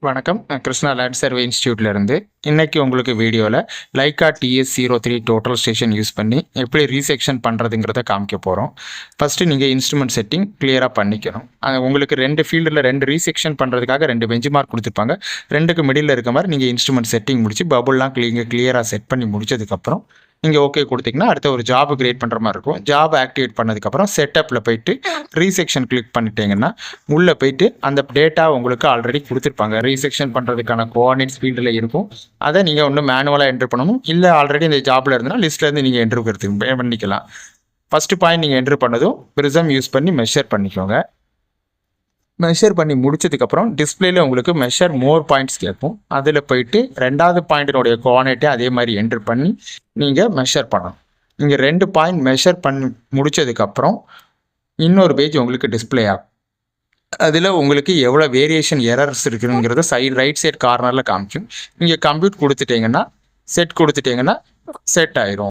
வணக்கம். நான் Krishna land survey இன்ஸ்டியூட்லேருந்து இன்னைக்கு உங்களுக்கு வீடியோவில் Lyca TS03 total station use பண்ணி எப்படி ரீசெக்ஷன் பண்ணுறதுங்கிறத காமிக்க போகிறோம். ஃபஸ்ட்டு நீங்கள் இன்ஸ்ட்ருமெண்ட் செட்டிங் கிளியராக பண்ணிக்கணும். உங்களுக்கு 2 ஃபீல்டில் 2 ரீசெக்ஷன் பண்ணுறதுக்காக 2 பெஞ்ச் மார்க் கொடுத்துருப்பாங்க. 2க்கு மிடில் இருக்க மாதிரி நீங்கள் இன்ஸ்ட்ருமெண்ட் செட்டிங் முடிச்சு பபுள்லாம் கிளியராக செட் பண்ணி முடிச்சதுக்கப்புறம் நீங்கள் ஓகே கொடுத்தீங்கன்னா அடுத்த ஒரு ஜாப் கிரியேட் பண்ணுற மாதிரி இருக்கும். ஜாப் ஆக்டிவேட் பண்ணதுக்கப்புறம் செட்டப்பில் போயிட்டு ரீசெக்ஷன் கிளிக் பண்ணிட்டீங்கன்னா உள்ளே போயிட்டு அந்த டேட்டா உங்களுக்கு ஆல்ரெடி கொடுத்துருப்பாங்க. ரீசெக்ஷன் பண்ணுறதுக்கான கோஆர்டினேட்ஸ் ஃபீல்டில் இருக்கும். அதை நீங்கள் ஒன்று மேனுவலாக என்ட்ரு பண்ணணும், இல்லை ஆல்ரெடி இந்த ஜாப்பில் இருந்ததுன்னா லிஸ்ட்லேருந்து நீங்கள் என்ட்ரு பண்ணிக்கலாம். ஃபஸ்ட்டு பாயிண்ட் நீங்கள் என்ட்ரு பண்ணதும் ப்ரிசம் யூஸ் பண்ணி மெஷர் பண்ணிக்கோங்க. மெஷர் பண்ணி முடிச்சதுக்கப்புறம் டிஸ்பிளேல உங்களுக்கு மெஷர் மோர் பாயிண்ட்ஸ் கேட்கும். அதில் போயிட்டு 2வது பாயிண்டினுடைய கோஆர்டினேட்டை அதே மாதிரி என்ட்ரு பண்ணி நீங்கள் மெஷர் பண்ணணும். நீங்கள் 2 பாயிண்ட் மெஷர் பண்ணி முடித்ததுக்கப்புறம் இன்னொரு பேஜ் உங்களுக்கு டிஸ்பிளே ஆகும். அதில் உங்களுக்கு எவ்வளோ வேரியேஷன் எரர்ஸ் இருக்குங்கிறத ரைட் சைட் கார்னரில் காமிக்கும். நீங்கள் கம்ப்யூட் கொடுத்துட்டீங்கன்னா செட் ஆயிரும்.